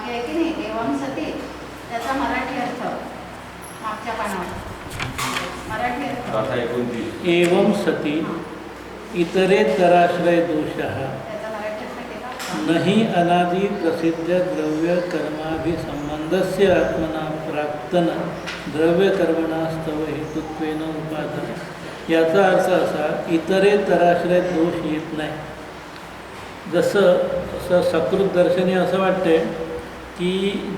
वाक्य आहे की नाही एवं सती, त्याचा मराठी अर्थ मागच्या पानावर मराठी अर्थ एवं सती इतरेतराश्रय दोषः त्याचा मराठी अर्थ केला नहि अनादि प्रसिद्ध द्रव्य कर्माभिसंबंधस्य आत्मना प्राक्तन द्रव्य कर्मणास्तव हेतुत्वेन उपादान. याचा अर्थ असा, इतरेतराश्रय दोष येत नाही. जसं सकृत दर्शनी असं वाटते की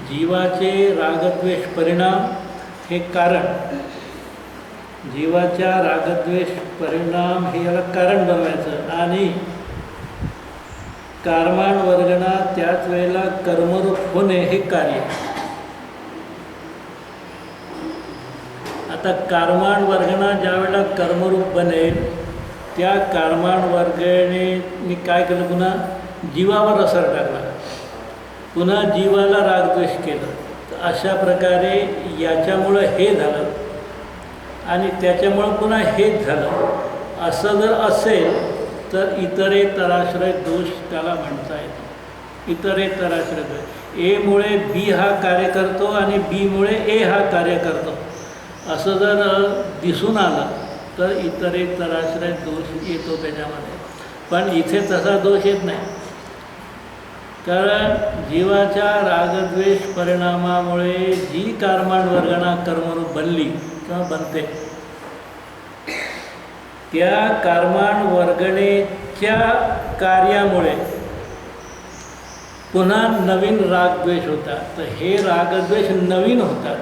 जीवाचे रागद्वेष परिणाम हे कारण, जीवाच्या रागद्वेष परिणाम हे याला कारण बनवायचं आणि कर्माण वर्गणा त्याच वेळेला कर्मरूप होणे हे कार्य. आता कर्माण वर्गणा ज्या वेळेला कर्मरूप बनेल त्या कर्माण वर्गणेने काय केलं, पुन्हा जीवावर असर टाकला, पुन्हा जीवाला रागद्वेष केलं. तर अशा प्रकारे याच्यामुळं हे झालं आणि त्याच्यामुळं पुन्हा हेच झालं. असं जर असेल तर इतरेतराश्रय दोष त्याला म्हणता येतो. इतरेतराश्रय दोष, एमुळे बी हा कार्य करतो आणि बीमुळे ए हा कार्य करतो असं जर दिसून आलं तर इतरेतराश्रय दोष येतो त्याच्यामध्ये. पण इथे तसा दोष येत नाही, कारण जीवाच्या रागद्वेष परिणामामुळे जी कर्माण वर्गणा कर्मरूप बनली किंवा बनते, त्या कर्माण वर्गणेच्या कार्यामुळे पुन्हा नवीन रागद्वेष होतात. तर हे रागद्वेष नवीन होतात,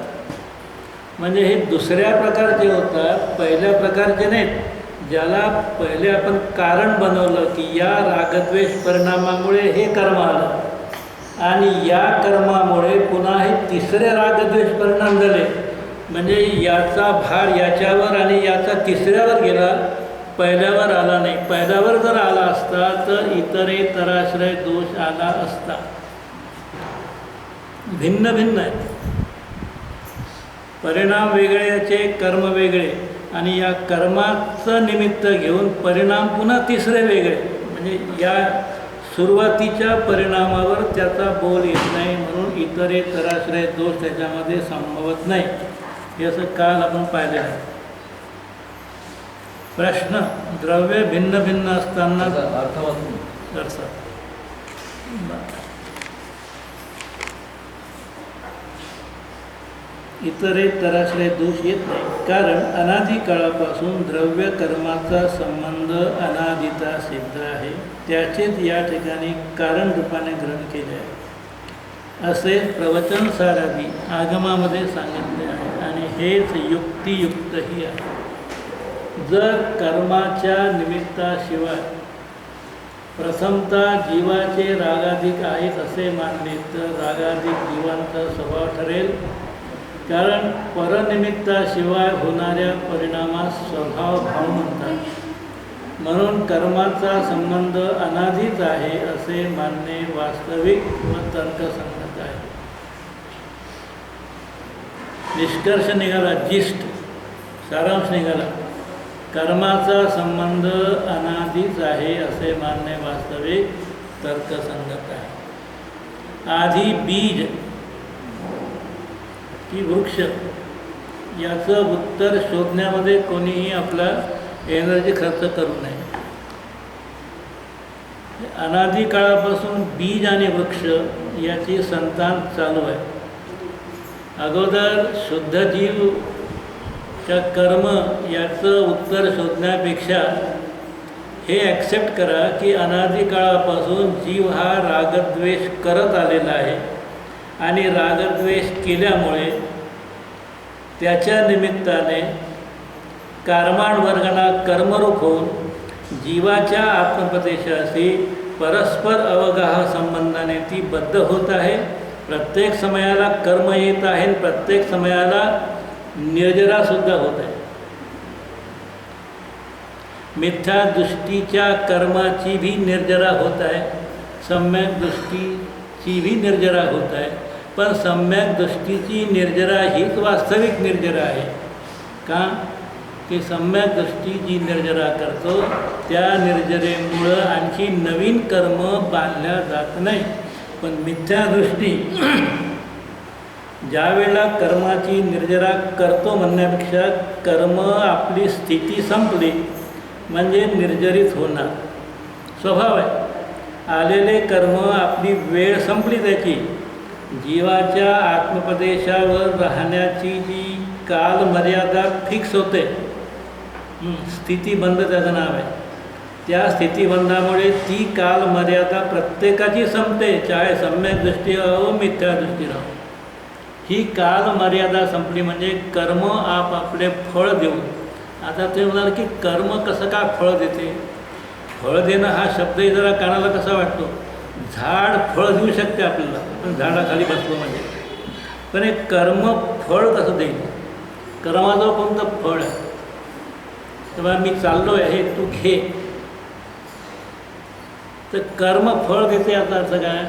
म्हणजे हे दुसऱ्या प्रकारचे होतात, पहिल्या प्रकारचे नाहीत. ज्याला पहिले आपण कारण बनवलं की या रागद्वेष परिणामामुळे हे कर्म आलं आणि या कर्मामुळे पुन्हा हे तिसरे रागद्वेष परिणाम झाले, म्हणजे याचा भार याच्यावर आणि याचा तिसऱ्यावर गेला, पहिल्यावर आला नाही. पहिल्यावर जर आला असता तर इतरेतराश्रय दोष आला असता. भिन्न भिन्न आहेत, परिणाम वेगळे, याचे कर्म वेगळे आणि या कर्माचं निमित्त घेऊन परिणाम पुन्हा तिसरे वेगळे. म्हणजे या सुरुवातीच्या परिणामावर त्याचा बोल येत नाही, म्हणून इतरेतराश्रय दोष त्याच्यामध्ये संभवत नाही. हे असं काल आपण पाहिलं आहे. प्रश्न, द्रव्य भिन्न भिन्न असताना इतरेतराश्रय दोष येत नाही, कारण अनादि काळापासून द्रव्य कर्माचा संबंध अनादिता सिद्ध आहे. त्याचेच या ठिकाणी कारण रूपाने ग्रहण केले आहे असे प्रवचनसारादी आगमामध्ये सांगितले आहे आणि हेच युक्तियुक्तही आहे. जर कर्माच्या निमित्ताशिवाय प्रथमतः जीवाचे रागाधिक आहेत असे मानले तर रागाधिक जीवांचा स्वभाव ठरेल, कारण परनिमित्ताशिवाय होणाऱ्या परिणामास स्वभाव भाव म्हणतात. म्हणून कर्माचा संबंध अनादिच आहे असे मानणे वास्तविक व तर्कसंगत आहे. निष्कर्ष निघाला, जिष्ट सारांश निघाला, कर्माचा संबंध अनादिच आहे असे मानणे वास्तविक तर्कसंगत आहे. आधी बीज की वृक्ष याचं उत्तर शोधण्यामध्ये कोणीही आपला एनर्जी खर्च करू नये. अनादी काळापासून बीज आणि वृक्ष याची संतान चालू आहे. अगोदर शुद्ध जीवच्या कर्म याचं उत्तर शोधण्यापेक्षा हे ॲक्सेप्ट करा की अनादी काळापासून जीव हा रागद्वेष करत आलेला आहे आणि रागद्वेष केल्यामुळे त्याच्या निमित्ताने कर्माण वर्गणा कर्मरूप होऊन जीवाच्या आत्मप्रदेशाशी परस्पर अवगाह संबंधाने ती बद्ध होत आहे. प्रत्येक समयाला कर्म येत आहे, प्रत्येक समयाला निर्जरासुद्धा होत आहे. मिथ्या दृष्टीच्या कर्माची भी निर्जरा होत आहे, सम्यक दृष्टीची भी निर्जरा होत आहे. पण सम्यक दृष्टीची निर्जरा हीच वास्तविक निर्जरा आहे. का की सम्यक दृष्टी जी निर्जरा करतो त्या निर्जरेमुळं आणखी नवीन कर्म बांधल्या जात नाही. पण मिथ्यादृष्टी ज्या वेळेला कर्माची निर्जरा करतो म्हणण्यापेक्षा कर्म आपली स्थिती संपली म्हणजे निर्जरित होणार स्वभाव आहे. आलेले कर्म आपली वेळ संपली त्याची. जीवाच्या आत्मपदेशावर राहण्याची जी कालमर्यादा फिक्स होते, स्थितीबंध त्याचं नाव आहे, त्या स्थितीबंधामुळे ती कालमर्यादा प्रत्येकाची संपते, चाहे सम्यक दृष्टी राहो मिथ्यादृष्टी राहो. ही कालमर्यादा संपली म्हणजे कर्म आपापले फळ देऊन. आता ते म्हणाल की कर्म कसं काय फळ देते? फळ देणं हा शब्दही जरा कानाला कसा वाटतो. झाड फळ देऊ शकते आपल्याला, पण झाडाखाली बसलो म्हणजे. पण हे कर्म फळ कसं देईल? कर्माचं कोणतं फळ आहे? तेव्हा मी चाललो आहे तू घे, तर कर्म फळ देते. याचा अर्थ काय?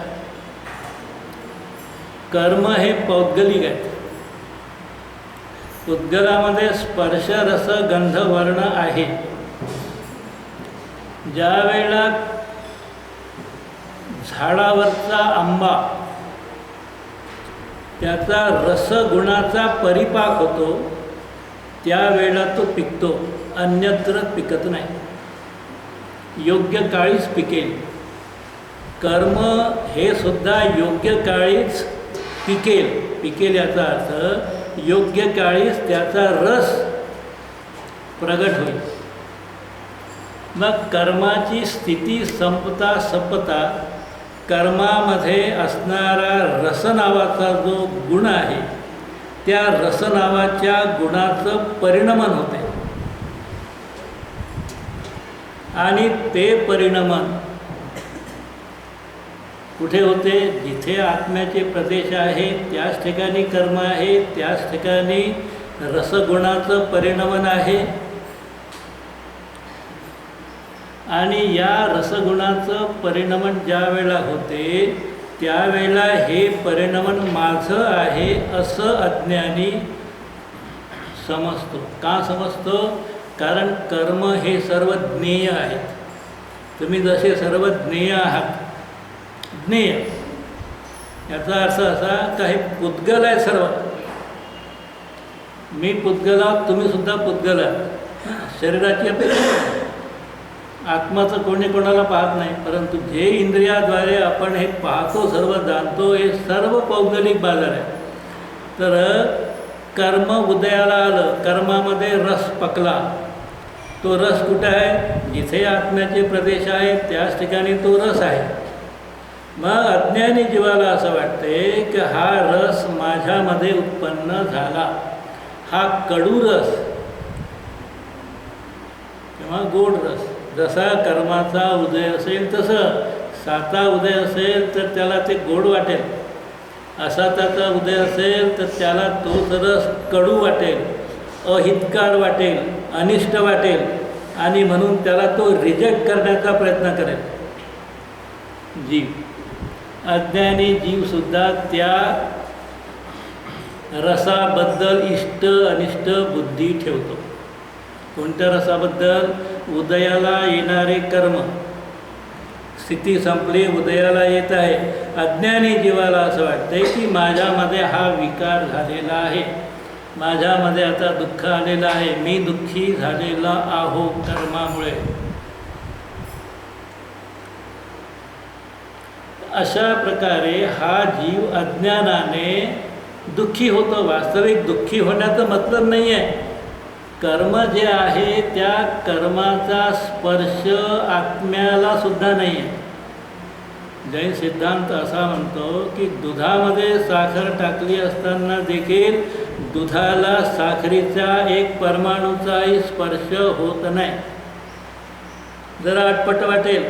कर्म हे पौद्गलिक आहे. उद्गलामध्ये स्पर्श रस गंध वर्ण आहे. ज्या वेळेला झाडावरचा आंबा त्याचा रसगुणाचा परिपाक होतो त्यावेळेला तो पिकतो, अन्यत्र पिकत नाही, योग्य काळीच पिकेल. कर्म हे सुद्धा योग्य काळीच पिकेल याचा अर्थ योग्य काळीच त्याचा रस प्रगट होईल. मग कर्माची स्थिती संपता कर्मामध्ये असणारा रस नावाचा जो गुण आहे त्या रस नावाच्या गुणाचं परिणमन होते. आणि ते परिणमन कुठे होते? जिथे आत्म्याचे प्रदेश आहे त्याच ठिकाणी कर्म आहे, त्याच ठिकाणी रसगुणाचं परिणमन आहे. आणि या रसगुणाचं परिणमन ज्या वेळेला होते त्यावेळेला हे परिणमन माझं आहे असं अज्ञानी समजतो. का समजतो? कारण कर्म हे सर्व ज्ञेय आहेत. तुम्ही जसे सर्व ज्ञेय आहात, ज्ञेय याचा अर्थ असा का हे पुद्गल आहे सर्व. मी पुद्गल आहोत, तुम्ही सुद्धा पुद्गल आहात. शरीराची अपेक्षा आत्माचं कोणी कोणाला पाहत नाही, परंतु जे इंद्रियाद्वारे आपण हे पाहतो, सर्व जाणतो, हे सर्व पौद्गलिक बाजार आहे. तर कर्म उदयाला आलं, कर्मामध्ये रस पकला. तो रस कुठे आहे? जिथे आत्म्याचे प्रदेश आहे त्याच ठिकाणी तो रस आहे. मग अज्ञानी जीवाला असं वाटते की हा रस माझ्यामध्ये उत्पन्न झाला, हा कडू रस किंवा गोड रस. जसा कर्माचा उदय असेल तसं साचा उदय असेल तर त्याला ते गोड वाटेल, असा त्याचा उदय असेल तर त्याला तोच रस कडू वाटेल, अहितकार वाटेल, अनिष्ट वाटेल, आणि म्हणून त्याला तो रिजेक्ट करण्याचा प्रयत्न करेल जीव. अज्ञानी जीवसुद्धा त्या रसाबद्दल इष्ट अनिष्ट बुद्धी ठेवतो. कोणत्या रसाबद्दल? उदयाला येणारे कर्म. स्थिती संपली, उदयाला येत आहे. अज्ञानी जीवाला असं वाटते की माझ्यामध्ये हा विकार झालेला आहे, माझ्यामध्ये आता दुःख आलेलं आहे, मी दुःखी झालेला आहो कर्मामुळे. अशा प्रकारे हा जीव अज्ञानाने दुःखी होतो. वास्तविक दुःखी होण्याचा मतलब नाही आहे. कर्म जे आहे त्या कर्माचा स्पर्श आत्म्याला सुद्धा नाही आहे. जैन सिद्धांत असा म्हणतो की दुधामध्ये साखर टाकली असताना देखील दुधाला साखरेचा एक परमाणूचाही स्पर्श होत नाही. जरा अटपट वाटेल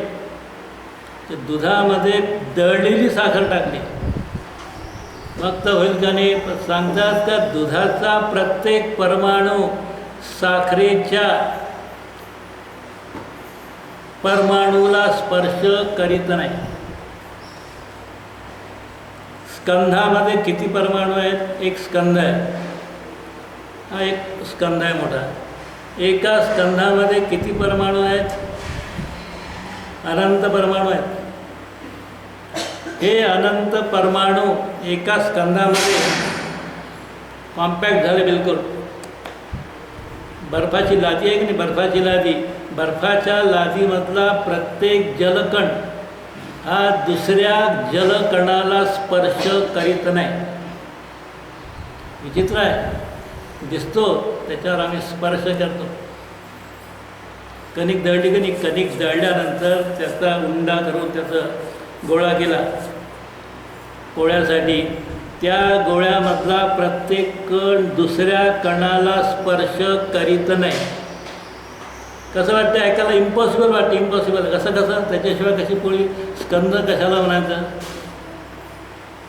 तर दुधामध्ये दळलेली साखर टाकली मग तर होईल का नाही? सांगतात का दुधाचा प्रत्येक परमाणू साखरेच्या परमाणूला स्पर्श करीत नाही. स्कंधामध्ये किती परमाणू आहेत? एक स्कंध आहे, हा एक स्कंध आहे मोठा. एका स्कंधामध्ये किती परमाणू आहेत? अनंत परमाणू आहेत. हे अनंत परमाणू एका स्कंदामध्ये कॉम्पॅक्ट झाले बिलकुल. बर्फाची लादी आहे की नाही, बर्फाची लादी, बर्फाच्या लादीमधला प्रत्येक जलकण हा दुसऱ्या जलकणाला स्पर्श करीत नाही. विचित्र आहे, दिसतो त्याच्यावर आम्ही स्पर्श करतो. कणिक दळली की कणिक दळल्यानंतर त्याचा उंडा करून त्याचा गोळा केला पोळ्यासाठी, त्या गोळ्यामधला प्रत्येक कण दुसऱ्या कणाला स्पर्श करीत नाही. कसं वाटतं ऐकायला? इम्पॉसिबल वाटतं. इम्पॉसिबल कसं त्याच्याशिवाय कशी पोळी? स्कंद कशाला म्हणायचं?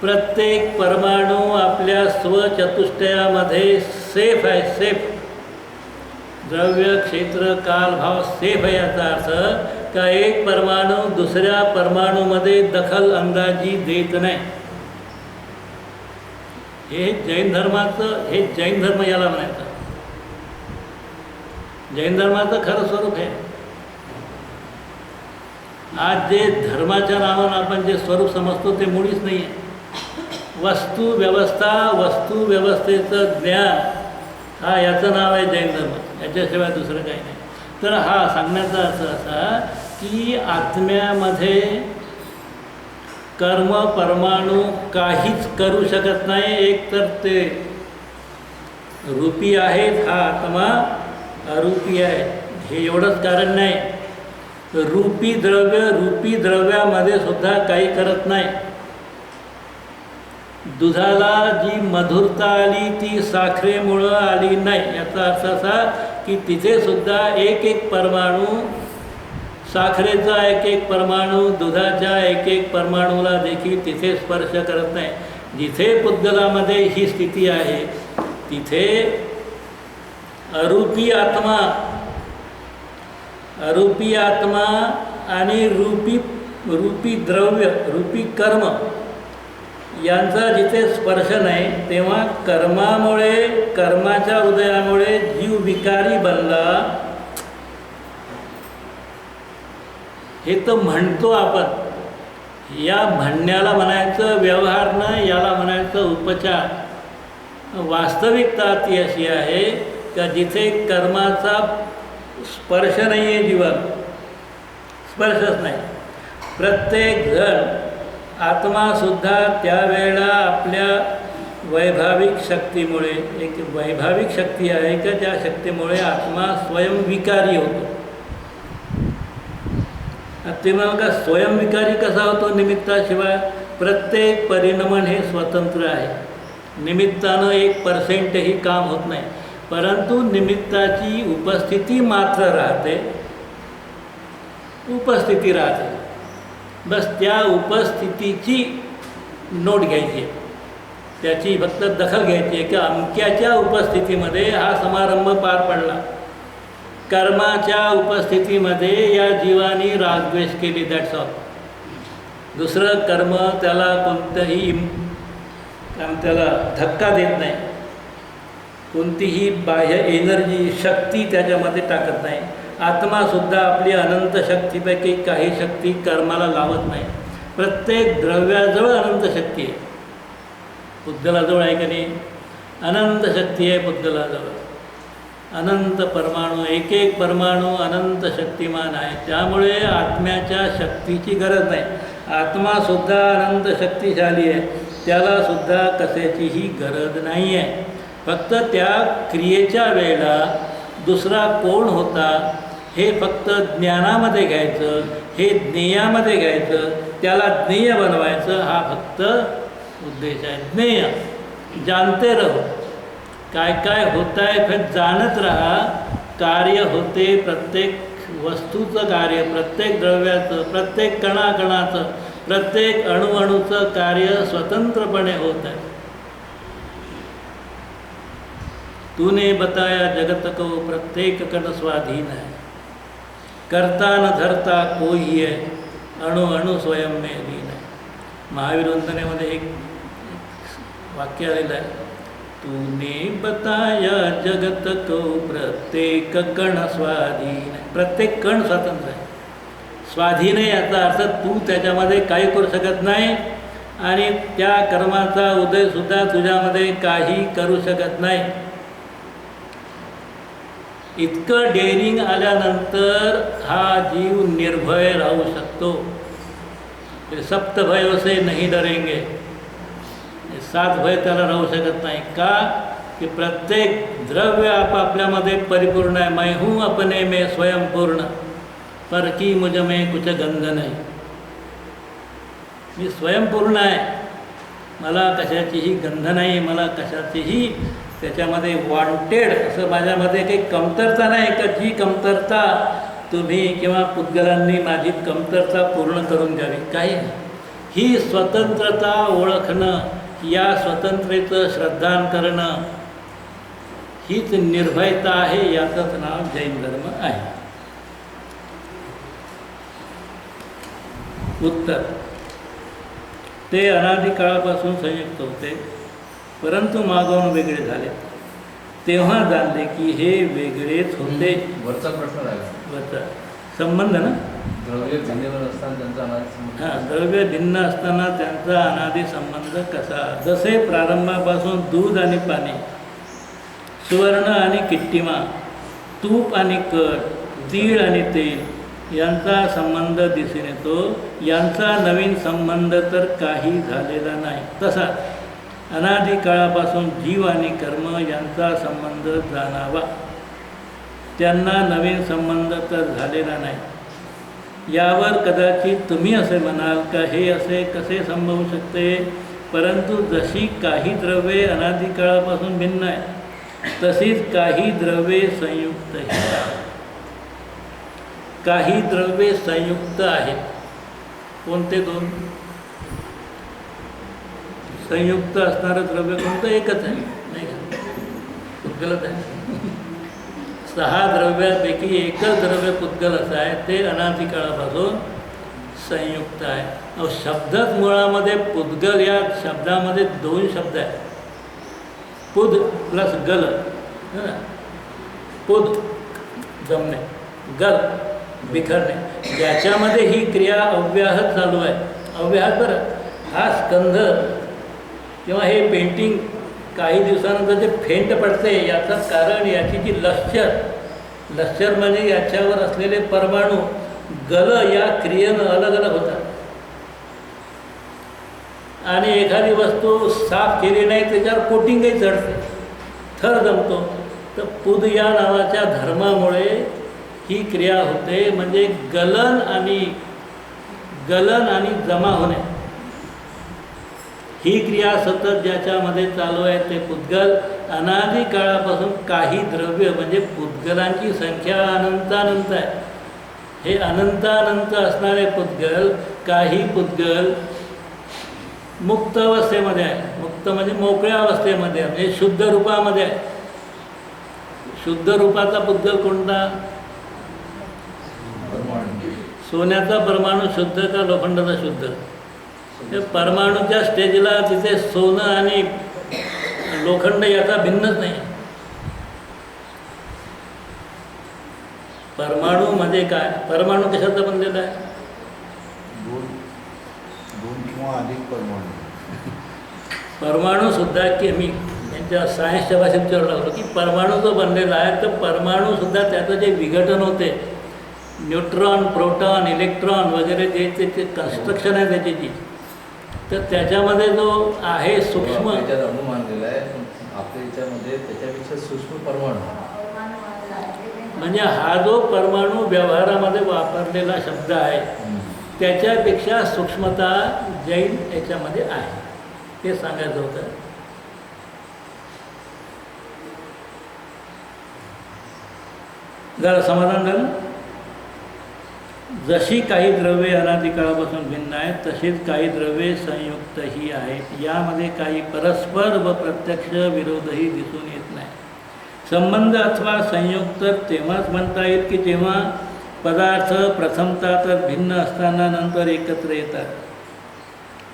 प्रत्येक परमाणू आपल्या स्वचतुष्टयामध्ये सेफ आहे. सेफ, द्रव्य क्षेत्र काल भाव सेफ आहे. याचा अर्थ का एक परमाणू दुसऱ्या परमाणूमध्ये दखल अंदाजी देत नाही. हे जैन धर्माचं, हे जैन धर्म याला म्हणायचं. जैन धर्माचं खरं स्वरूप आहे. आज जे धर्माच्या नावानं आपण जे स्वरूप समजतो ते मुळीच नाही आहे. वस्तू व्यवस्था, वस्तू व्यवस्थेचं ज्ञान, हा याचं नाव आहे जैन धर्म. याच्याशिवाय दुसरं काही नाही. तर हा सांगण्याचा अर्थ असा की आत्म्यामध्ये कर्म परमाणू काहीच करू शकत नाही. एक तर ते रूपी आहेत, हा आत्मा अरूपी आहे. हे एवढंच कारण नाही, रूपी द्रव्यामध्ये सुद्धा काही करत नाही. दुधाला जी मधुरता आली ती साखरेमुळं आली नाही. याचा अर्थ असा की तिथे सुद्धा एक एक परमाणू, साखरेचा एक एक परमाणू, दुधाच्या एक एक परमाणूला देखील तिथे स्पर्श करत नाही. जिथे पुद्गलामध्ये ही स्थिती आहे तिथे अरूपी आत्मा आणि रूपी द्रव्य, रूपी कर्म यांचा जिथे स्पर्श नाही, तेव्हा कर्मामुळे, कर्माच्या उदयामुळे जीव विकारी बनला. हे तर म्हणतो आपण. या म्हणण्याला म्हणायचं व्यवहार नाही, याला म्हणायचं उपचार. वास्तविकता ती अशी आहे का जिथे कर्माचा स्पर्श नाही आहे, जीवन स्पर्शच नाही. प्रत्येक जण आत्मासुद्धा त्यावेळेला आपल्या वैभाविक शक्तीमुळे, एक वैभाविक शक्ती आहे का त्या शक्तीमुळे आत्मा स्वयंविकारी होतो. ते मग का स्वयंविकारी कसा होतो? निमित्ताशिवाय. प्रत्येक परिणमन हे स्वतंत्र आहे. निमित्तानं 1% काम होत नाही, परंतु निमित्ताची उपस्थिती मात्र राहते. उपस्थिती राहते, बस त्या उपस्थितीची नोट घ्यायची, त्याची फक्त दखल घ्यायची आहे की अमक्याच्या उपस्थितीमध्ये हा समारंभ पार पडला. कर्माच्या उपस्थितीमध्ये या जीवानी रागद्वेष केली, दॅट्स ऑल. दुसरं कर्म त्याला कोणतंही त्याला धक्का देत नाही, कोणतीही बाह्य एनर्जी, शक्ती त्याच्यामध्ये टाकत नाही. आत्मासुद्धा आपली अनंत शक्तीपैकी काही शक्ती कर्माला लावत नाही. प्रत्येक द्रव्याजवळ अनंत शक्ती आहे. पुद्गलाजवळ आहे का नाही? अनंत शक्ती आहे पुद्गलाजवळ. अनंत परमाणू, एक एक परमाणू अनंत शक्तिमान आहे. त्यामुळे आत्म्याच्या शक्तीची गरज नाही. आत्मासुद्धा अनंत शक्तिशाली आहे, त्यालासुद्धा कशाचीही गरज नाही आहे. फक्त त्या क्रियेच्या वेळेला दुसरा कोण होता हे फक्त ज्ञानामध्ये घ्यायचं, हे ज्ञेयामध्ये घ्यायचं, त्याला ज्ञेय बनवायचं, हा फक्त उद्देश आहे. ज्ञेय, जानते रहो. काय काय होत आहे फिर जाणत राहा. कार्य होते, प्रत्येक वस्तूचं कार्य, प्रत्येक द्रव्याचं, प्रत्येक कणाकणाचं, प्रत्येक अणुअणूचं कार्य स्वतंत्रपणे होत आहे. तूने बताया जगत को प्रत्येक कण स्वाधीन है, करता न धरता कोई है, अणु अणु स्वयं में लीन है. महावीर वंदनेमध्ये एक वाक्य आलेलं आहे, तूने बताया जगत को प्रत्येक कण स्वाधीन है. प्रत्येक कण स्वतंत्र आहे, स्वाधीन आहे. याचा अर्थ तू त्याच्यामध्ये काही करू शकत नाही, आणि त्या कर्माचा उदयसुद्धा तुझ्यामध्ये काही करू शकत नाही. इतकं डेअरिंग आल्यानंतर हा जीव निर्भय राहू शकतो. सप्त भय से नहीं डरेंगे, 7 भय त्याला राहू शकत नाही. का की प्रत्येक द्रव्य आपापल्यामध्ये परिपूर्ण आहे. मैं हूँ अपने में स्वयंपूर्ण, पर की मुझ में कुछ गंध नाही. मी स्वयंपूर्ण आहे, मला कशाचीही गंध नाही, मला कशाचीही त्याच्यामध्ये वॉन्टेड असं माझ्यामध्ये काही कमतरता नाही. का जी कमतरता तुम्ही किंवा पुद्गलांनी माझी कमतरता पूर्ण करून द्यावी, काही नाही. ही स्वतंत्रता ओळखणं, या स्वतंत्रतेचं श्रद्धान करणं, हीच निर्भयता आहे. याचंच नाव जैन धर्म आहे. उत्तर: ते अनादी काळापासून संयुक्त होते, परंतु मागून वेगळे झाले. तेव्हा जाणले की हे वेगळेच होते. वरचा प्रश्न राहिला. वरचा संबंध ना, द्रव्य भिन्न असताना त्यांचा अनादी संबंध. हां, द्रव्य भिन्न असताना त्यांचा अनादी संबंध कसा? जसे प्रारंभापासून दूध आणि पाणी, सुवर्ण आणि किट्टिमा, तूप आणि कट, तीळ आणि तेल यांचा संबंध दिसून येतो, यांचा नवीन संबंध तर काही झालेला नाही. तसा अनादी काळापासून जीव आणि कर्म यांचा संबंध जाणावा, त्यांना नवीन संबंध तर झालेला नाही. यावर कदाचित तुम्ही असे म्हणाल का हे असे कसे संभवू शकते? परंतु जशी काही द्रव्ये अनादी काळापासून भिन्न आहे, तशीच काही द्रव्ये संयुक्तही आहेत. काही द्रव्ये संयुक्त आहेत. कोणते दोन? संयुक्त असणारं द्रव्य कोणतं? एकच आहे, नाही का? पुद्गलच आहे. 6 द्रव्यापैकी एकच द्रव्य पुद्गल असं आहे, ते अनादी काळापासून संयुक्त आहे. अहो, शब्दच मुळामध्ये पुद्गल या शब्दामध्ये 2 शब्द आहेत. पुद प्लस गल. पुद जमणे, गल बिखरणे. ज्याच्यामध्ये ही क्रिया अव्याहत चालू आहे. अव्याहत बरं, हा स्कंध किंवा हे पेंटिंग काही दिवसानंतर जे फेंट पडते, याचं कारण याची जी लश्चर म्हणजे याच्यावर असलेले परमाणू गल या क्रियेनं अलग अलग होतात. आणि एखादी वस्तू साफ केली नाही, त्याच्यावर कोटिंगही चढते, थर जमतो. तर पुद या नावाच्या धर्मामुळे ही क्रिया होते. म्हणजे गलन आणि जमा होणे, ही क्रिया सतत ज्याच्यामध्ये चालू आहे ते पुद्गल. अनादी काळापासून काही द्रव्य म्हणजे पुद्गलांची संख्या अनंतानंत आहे. हे अनंतानंत असणारे पुद्गल, काही पुद्गल मुक्त अवस्थेमध्ये आहे. मुक्त म्हणजे मोकळ्या अवस्थेमध्ये, म्हणजे शुद्ध रूपामध्ये आहे. शुद्ध रूपाचा पुद्गल कोणता? सोन्याचा परमाणू शुद्ध का लोखंडाचा शुद्ध? ते परमाणूच्या स्टेजला तिथे सोनं आणि लोखंड याचा भिन्नच नाही. परमाणू म्हणजे काय? परमाणू कशाचा बनलेला आहे? दोन किंवा अधिक परमाणू. परमाणू सुद्धा केमी यांच्या सायन्सच्या भाषेत विचारू लागलो की परमाणू जो बनलेला आहे, तर परमाणू सुद्धा त्याचं जे विघटन होते, न्यूट्रॉन, प्रोटॉन, इलेक्ट्रॉन वगैरे जे त्याचे कन्स्ट्रक्शन आहे त्याची जी, तर त्याच्यामध्ये जो आहे सूक्ष्म, त्याच्यात अणू मानलेला आहे, आपल्या याच्यामध्ये त्याच्यापेक्षा सूक्ष्म परमाणू. म्हणजे हा जो परमाणू व्यवहारामध्ये वापरलेला शब्द आहे, त्याच्यापेक्षा सूक्ष्मता जैन याच्यामध्ये आहे, ते सांगायचं होतं. जरा समाधान झालं. जशी काही द्रव्ये अनादी काळापासून भिन्न आहेत, तशीच काही द्रव्ये संयुक्तही आहेत. यामध्ये काही परस्पर व प्रत्यक्ष विरोधही दिसून येत नाही. संबंध अथवा संयुक्त तेव्हाच म्हणता येईल की जेव्हा पदार्थ प्रथमतः तर भिन्न असताना नंतर एकत्र येतात.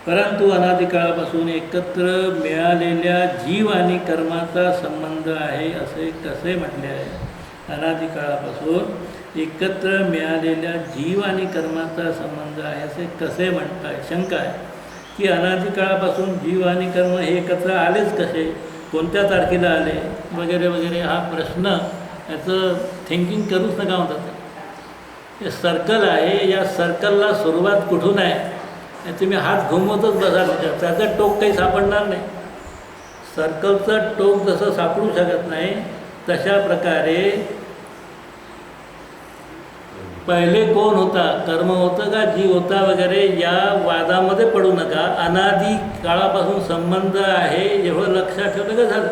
परंतु अनादी काळापासून एकत्र मिळालेल्या जीव आणि कर्माचा संबंध आहे असे कसे म्हटले आहे? अनादी काळापासून एकत्र मिळालेल्या जीव आणि कर्माचा संबंध आहे असे कसे म्हणताय? शंका आहे. की अनादी काळापासून जीव आणि कर्म हे एकत्र आलेच कसे, कोणत्या तारखेला आले वगैरे वगैरे हा प्रश्न याचं थिंकिंग करूच नका म्हणतात. हे सर्कल आहे, या सर्कलला सुरुवात कुठून आहे तुम्ही हात घुमवतच बसाल, त्याचं टोक काही सापडणार नाही. सर्कलचं टोक जसं सापडू शकत नाही तशा प्रकारे पहिले कोण होता, कर्म होतं का जीव होता वगैरे या वादामध्ये पडू नका. अनादी काळापासून संबंध आहे एवढं लक्षात ठेवलं का झालं.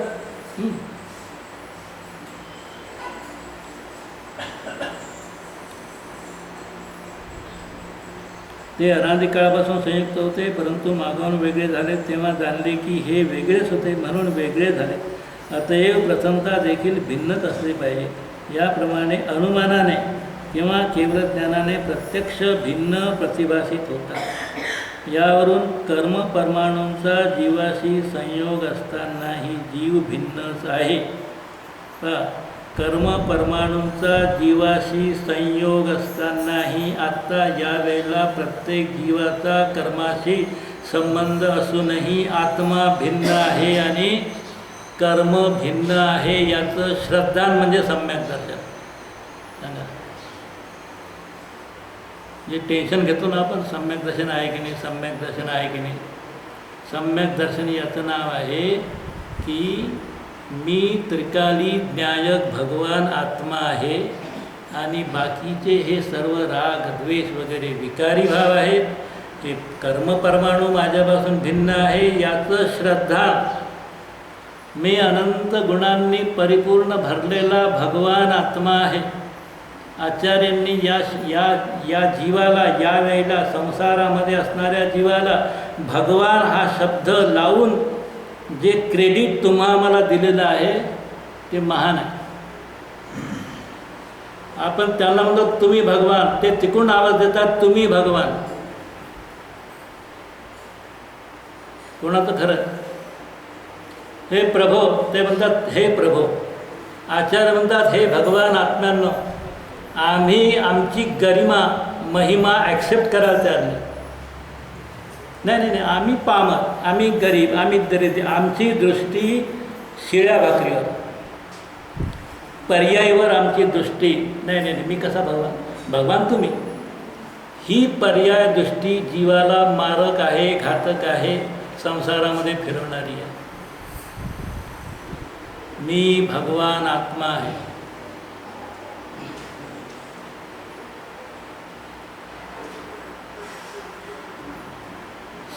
ते अनादी काळापासून संयुक्त होते, परंतु मागाहून वेगळे झाले तेव्हा जाणले की हे वेगळेच होते म्हणून वेगळे झाले. अतएव प्रथमता देखील भिन्नच असले पाहिजे. याप्रमाणे अनुमानाने किंवा केवळ ज्ञानाने प्रत्यक्ष भिन्न प्रतिभासित होतात. यावरून कर्म परमाणूंचा जीवाशी संयोग असतानाही जीव भिन्नच आहे. कर्म परमाणूंचा जीवाशी संयोग असतानाही आत्ता यावेळेला प्रत्येक जीवाचा कर्माशी संबंध असूनही आत्मा भिन्न आहे आणि कर्म भिन्न आहे याचं श्रद्धान म्हणजे सम्यक दर्शन. सांगा, जे टेन्शन घेतो ना आपण, सम्यक दर्शन आहे की नाही, सम्यक दर्शन आहे की नाही. सम्यक दर्शन याचं नाव आहे की मी त्रिकाली ज्ञायक भगवान आत्मा आहे आणि बाकीचे हे सर्व राग द्वेष वगैरे विकारी भाव आहेत. हे कर्मपरमाणू माझ्यापासून भिन्न आहे याचं श्रद्धा. मी अनंत गुणांनी परिपूर्ण भरलेला भगवान आत्मा आहे. आचार्यांनी या जीवाला, या वेळेला संसारामध्ये असणाऱ्या जीवाला भगवान हा शब्द लावून जे क्रेडिट तुम्हा मला दिलेलं आहे ते महान आहे. आपण त्यांना म्हणतो तुम्ही भगवान, ते तिकडून आवाज देतात तुम्ही भगवान. कोणाचं खरं? हे प्रभो, ते म्हणतात हे प्रभो. आचार्य म्हणतात हे भगवान आत्म्यांनो, आम्ही आमची गरिमा महिमा ॲक्सेप्ट करायला तयार नाही. नाही नाही, आम्ही पामर, आम्ही गरीब, आम्ही दरिद्र, आमची दृष्टी शिळ्या भाकरीवर, पर्यायीवर आमची दृष्टी. नाही नाही, मी कसा भगवान? भगवान तुम्ही. ही पर्याय दृष्टी जीवाला मारक आहे, घातक आहे, संसारामध्ये फिरवणारी आहे. मी भगवान आत्मा आहे.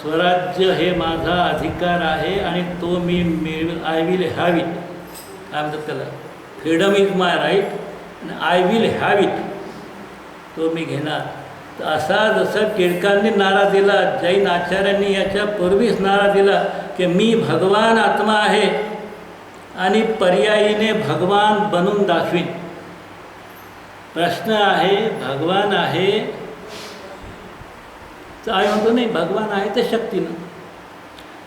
स्वराज्य हे माझा अधिकार आहे आणि तो मी आय विल हॅव इट. काय म्हणतात त्याला? फ्रीडम इज माय राईट आणि आय विल हॅव इट, तो मी घेणार. तर असा जसं टिळकांनी नारा दिला, जैन आचार्यांनी याच्या पूर्वीच नारा दिला की मी भगवान आत्मा आहे आणि पर्यायीने भगवान बनून दाखवीन. प्रश्न आहे, भगवान आहे तर आय म्हणतो नाही, भगवान आहे ते शक्तीनं.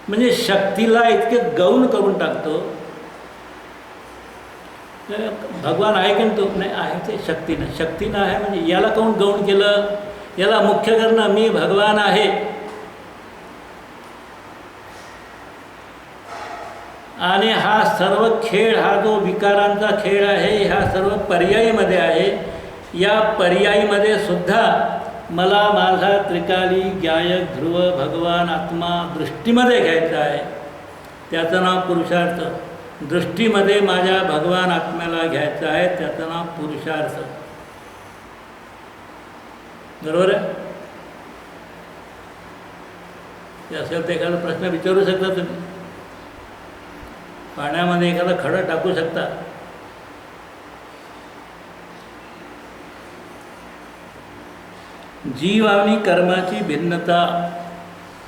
म्हणजे शक्तीला इतके गौण करून टाकतो. भगवान आहे की तो नाही, आहे ते शक्तीनं. शक्तीनं आहे म्हणजे याला कोण गौण केलं? याला मुख्य करणं मी भगवान आहे. आणि हा सर्व खेळ, हा जो विकारांचा खेळ आहे, ह्या सर्व पर्यायीमध्ये आहे. या पर्यायीमध्ये सुद्धा मला माझा त्रिकाली गायक ध्रुव भगवान आत्मा दृष्टीमध्ये घ्यायचा आहे. त्याचं नाव पुरुषार्थ. दृष्टीमध्ये माझ्या भगवान आत्म्याला घ्यायचं आहे, त्याचं नाव पुरुषार्थ. बरोबर आहे? ते असेल तर एखादा प्रश्न विचारू शकता तुम्ही. पाण्यामध्ये एखादा खडं टाकू शकता. जीव आणि कर्माची भिन्नता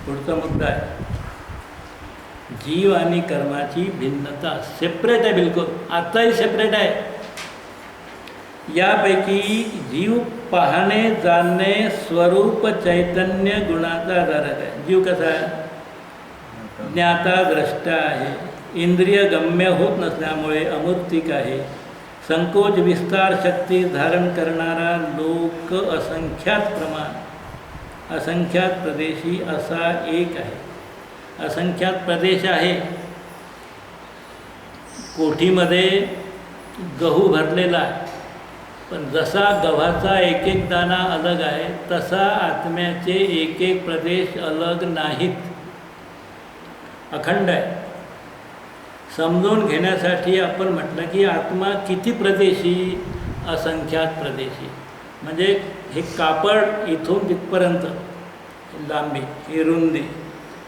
पुढचा मुद्दा आहे. जीव आणि कर्माची भिन्नता सेपरेट आहे, बिलकुल आत्ताही सेपरेट आहे. यापैकी जीव पाहणे, जाणणे, स्वरूप चैतन्य गुणाचा आधारक आहे. जीव कसा आहे? ज्ञाता द्रष्टा आहे. इंद्रिय गम्य होत नसल्यामुळे अमूर्तिक आहे. संकोच विस्तार शक्ती धारण करणारा लोक असंख्यात प्रमाण असंख्यात प्रदेशी असा एक आहे. असंख्यात प्रदेश आहे. कोठीमध्ये गहू भरलेला आहे, पण जसा गव्हाचा एक एक दाणा अलग आहे तसा आत्म्याचे एक एक प्रदेश अलग नाहीत, अखंड आहे. समजून घेण्यासाठी आपण म्हटलं की आत्मा किती प्रदेशी? असंख्यात प्रदेशी. म्हणजे हे कापड इथून तिथपर्यंत लांबी, ही रुंदी,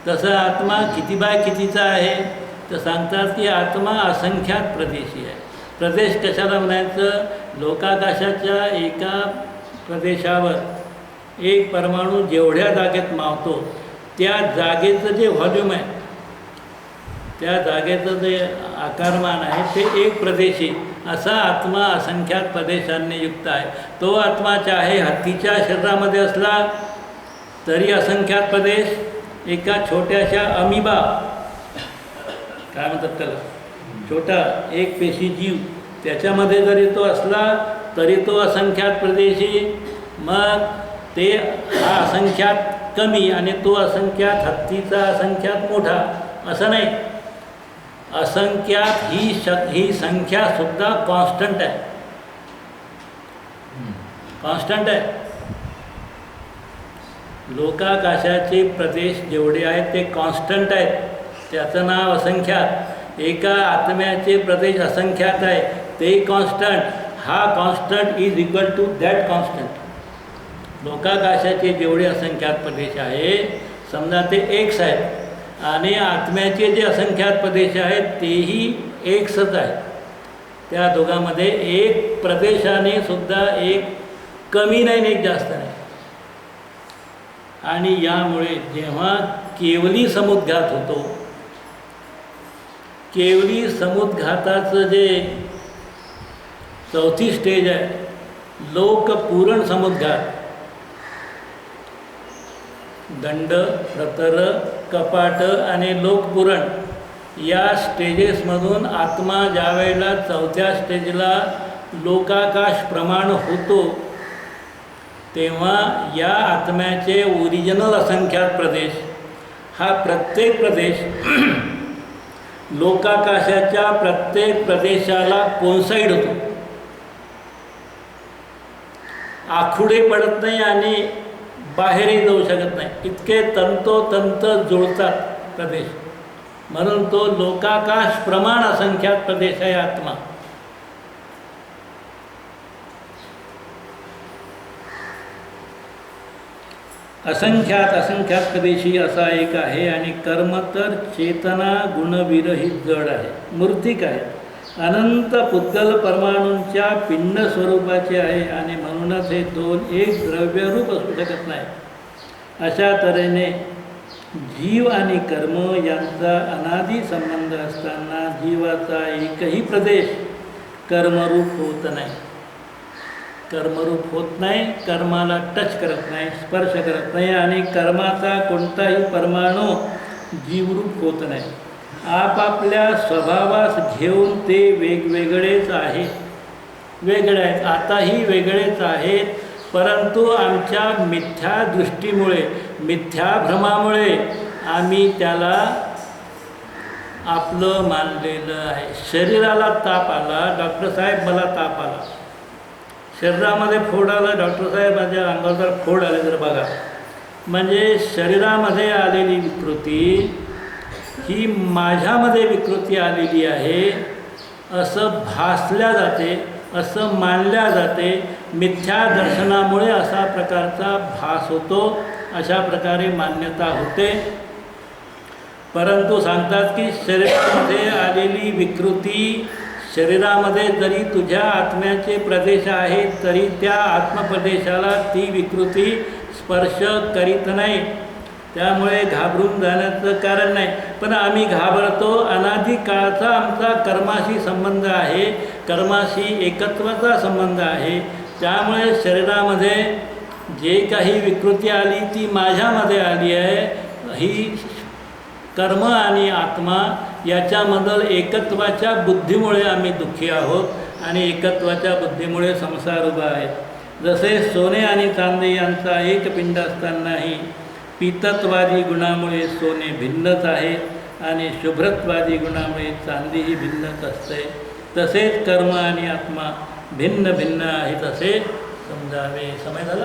तसं आत्मा किती बाय कितीचा आहे? तर सांगतात की आत्मा असंख्यात प्रदेशी आहे. प्रदेश कशाला म्हणायचं? लोकाकाशाच्या एका प्रदेशावर एक परमाणू जेवढ्या जागेत मावतो त्या जागेचं जे व्हॉल्यूम आहे, त्या जागेचं जे आकारमान आहे ते एक प्रदेशी. असा आत्मा असंख्यात प्रदेशांनी युक्त आहे. तो आत्मा चाहे हत्तीच्या शरीरामध्ये असला तरी असंख्यात प्रदेश, एका छोट्याशा अमिबा काय म्हणतात त्याला, छोटा एक पेशी जीव, त्याच्यामध्ये जरी तो असला तरी तो असंख्यात प्रदेशी. मग ते हा असंख्यात कमी आणि तो असंख्यात हत्तीचा असंख्यात मोठा असं नाही. असंख्यात ही संख्यासुद्धा कॉन्स्टंट आहे, कॉन्स्टंट आहे. लोकाकाशाचे प्रदेश जेवढे आहेत ते कॉन्स्टंट आहेत, त्याचं नाव असंख्यात. एका आत्म्याचे प्रदेश असंख्यात आहे, ते कॉन्स्टंट. हा constant is equal to that constant. लोकाकाशाचे जेवढे असंख्यात प्रदेश आहे, समजा ते एक्स आहेत, आणि आत्म्याचे जे असंख्यात प्रदेश आहेत तेही एकच आहेत. त्या दोघांमध्ये एक प्रदेशाने सुद्धा एक कमी नाही आणि एक जास्त नाही. आणि यामुळे जेव्हा केवली समुद्घात होतो, केवली समुद्घाताचं जे चौथी स्टेज आहे, लोकपूरण समुद्घात, दंड, प्रतर, कपाट आणि लोकपुरण या स्टेजेसमधून आत्मा ज्या वेळेला चौथ्या स्टेजला लोकाकाश प्रमाण होतो तेव्हा या आत्म्याचे ओरिजिनल असंख्यात प्रदेश हा प्रत्येक प्रदेश लोकाकाशाच्या प्रत्येक प्रदेशाला कोन्साईड होतो, आखुडे पडत नाही आणि बाहेरही जाऊ शकत नाही, इतके तंतोतंत जुळतात प्रदेश. म्हणून तो लोकाकाश प्रमाण असंख्यात प्रदेश आहे आत्मा. असंख्यात प्रदेशी असा एक आहे. आणि कर्म तर चेतना गुणविरहित जड आहे, मूर्तिक आहे, अनंत पुद्गल परमाणूंच्या पिंड स्वरूपाचे आहे. आणि म्हणूनच हे दोन एक द्रव्यरूप असू शकत नाही. अशा तऱ्हेने जीव आणि कर्म यांचा अनादी संबंध असताना जीवाचा एकही प्रदेश कर्मरूप होत नाही, कर्मरूप होत नाही, कर्माला टच करत नाही, स्पर्श करत नाही. आणि कर्माचा कोणताही परमाणू जीवरूप होत नाही. आपापल्या स्वभावास घेऊन ते वेगवेगळेच आहेत, वेगळे आहेत, आताही वेगळेच आहेत. परंतु आमच्या मिथ्या दृष्टीमुळे, मिथ्या भ्रमामुळे आम्ही त्याला आपलं मानलेलं आहे. शरीराला ताप आला, डॉक्टर साहेब मला ताप आला, शरीरामध्ये फोड आलं, डॉक्टर साहेब माझ्या अंगावर फोड आले, तर बघा, म्हणजे शरीरामध्ये आलेली विकृती ही माझ्यामध्ये विकृती आलेली आहे असं भासल्या जाते, असं मानल्या जाते. मिथ्या दर्शनामुळे असा प्रकारचा भास होतो, अशा प्रकारे मान्यता होते. परंतु सांगतात की शरीरामध्ये आलेली विकृती, शरीरामध्ये जरी तुझ्या आत्म्याचे प्रदेश आहेत तरी त्या आत्मप्रदेशाला ती विकृती स्पर्श करीत नाही. त्यामुळे घाबरून जाण्याचं कारण नाही. पण आम्ही घाबरतो, अनादी काळचा आमचा कर्माशी संबंध आहे, कर्माशी एकत्वाचा संबंध आहे. त्यामुळे शरीरामध्ये जे काही विकृती आली ती माझ्यामध्ये आली आहे. ही कर्म आणि आत्मा याच्यामधील एकत्वाच्या बुद्धीमुळे आम्ही दुःखी आहोत आणि एकत्वाच्या बुद्धीमुळे संसार उभा आहे. जसे सोने आणि चांदी यांचा एक पिंड असतानाही पितत्वादी गुणामुळे सोने भिन्नच आहे आणि शुभ्रत्वादी गुणामुळे चांदीही भिन्नच असते, तसेच कर्म आणि आत्मा भिन्न भिन्न आहेत असे समजावे. समय झाला.